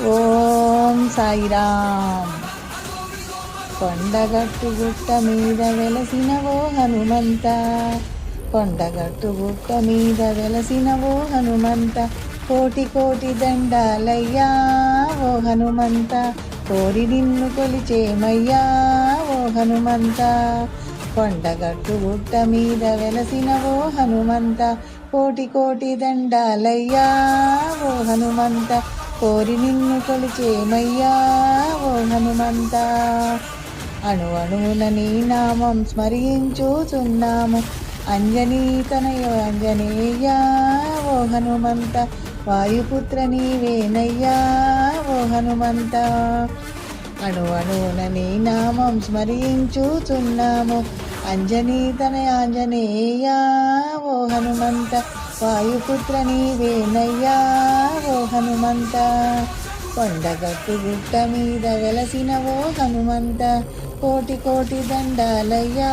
ఓం సాయిరామ్. కొండగట్టు గుట్ట మీద వెలసినవో హనుమంత, కొండగట్టు గుట్ట మీద వెలసినవో హనుమంత, కోటి కోటి దండాలయ్యా ఓ హనుమంత, కోరి నిన్ను కొలిచేమయ్యా ఓ హనుమంత. కొండగట్టు గుట్ట మీద వెలసినవో హనుమంత, కోటి కోటి దండాలయ్యా ఓ హనుమంత, కోరి నిన్ను కొలిచేమయ్యా ఓ హనుమంత. అణు అణువున నీ నామం స్మరించుచున్నాము, అంజనీ తనయ అంజనేయ ఓ హనుమంత, వాయుపుత్ర నీవేనయ్యా ఓ హనుమంత. అణు అణువున నీ నామం స్మరించుచున్నాము, అంజనీ తనయ ఆంజనేయ ఓ హనుమంత, వాయుపుత్ర నీవేనయ్యా ఓ హనుమంత. కొండగట్టు గుట్ట మీద వెలసినవో హనుమంత, కోటి కోటి దండాలయ్యా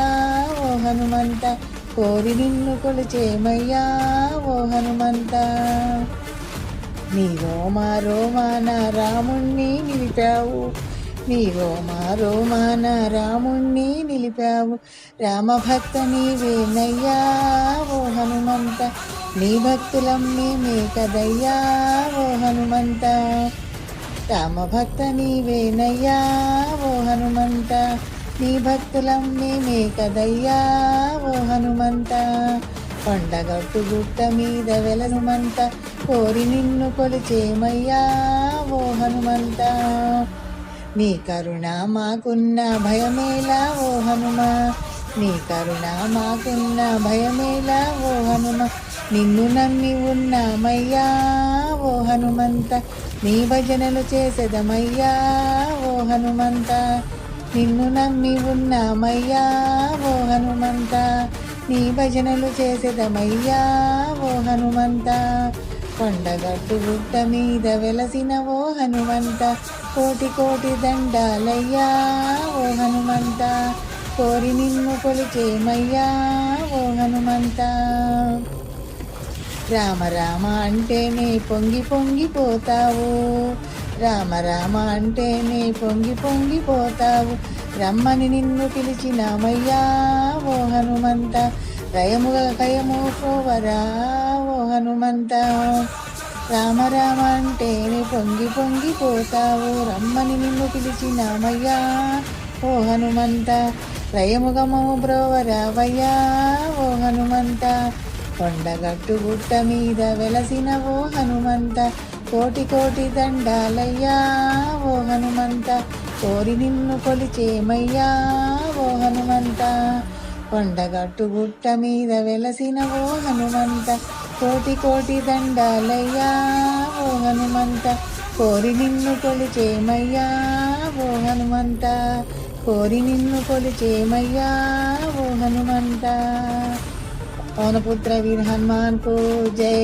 ఓ హనుమంత, కోరి నిన్ను కొలిచేమయ్యా ఓ హనుమంత. నీ రోమా రోమాన రాముణ్ణి నిలిపావు, నీ రోమా రోమాన రాముణ్ణి నిలిపావు, రామభక్త నీవేనయ్యా ఓ హనుమంత, నీ భక్తులం మేమే కదయ్యా ఓ హనుమంత. రామభక్త నీవేనయ్యా ఓ హనుమంత, నీ భక్తులం మేమే కదయ్యా ఓ హనుమంత. కొండగట్టు గుట్ట మీద వెలనుమంత, కోరి నిన్ను కొలిచేమయ్యా ఓ హనుమంత. నీ కరుణ మాకున్న భయమేలా ఓ హనుమ, నీ కరుణ మాకున్న భయమేలా ఓ హనుమ, నిన్ను నమ్మి ఉన్నామయ్యా ఓ హనుమంత, నీ భజనలు చేసేదమయ్యా ఓ హనుమంత. నిన్ను నమ్మి ఉన్నామయ్యా ఓ హనుమంత, నీ భజనలు చేసేదమయ్యా ఓ హనుమంత. కొండగట్టు గుట్ట మీద వెలసినవో హనుమంత, కోటి కోటి దండాలయ్యా ఓ హనుమంత, కోరి నిన్ను కొలిచేమయ్యా ఓ హనుమంత. రామ రామ అంటేనే పొంగి పొంగిపోతావు, రామ రామ అంటేనే పొంగి పొంగిపోతావు, రమ్మని నిన్ను పిలిచినామయ్యా ఓ హనుమంత, రయముగ కయము పోవరా ఓ హనుమంత. రామ రామ అంటేనే పొంగి పొంగిపోతావు, రమ్మని నిన్ను పిలిచినామయ్యా ఓ హనుమంత, రయముగము బ్రోవరావయ్యా ఓ హనుమంత. కొండగట్టు గుట్ట మీద వెలసినవో హనుమంత, కోటి కోటి దండాలయ్యా ఓ హనుమంత, కోరి నిన్ను కొలిచేమయ్యా ఓ హనుమంత. కొండగట్టు గుట్ట మీద వెలసినవో హనుమంత, కోటి కోటి దండాలయ్యా ఓ హనుమంత, కోరి నిన్ను కొలిచేమయ్యా ఓ హనుమంత, కోరి నిన్ను కొలిచేమయ్యా ఓ హనుమంత. పవనపుత్ర వీర హనుమాన్ కో జై.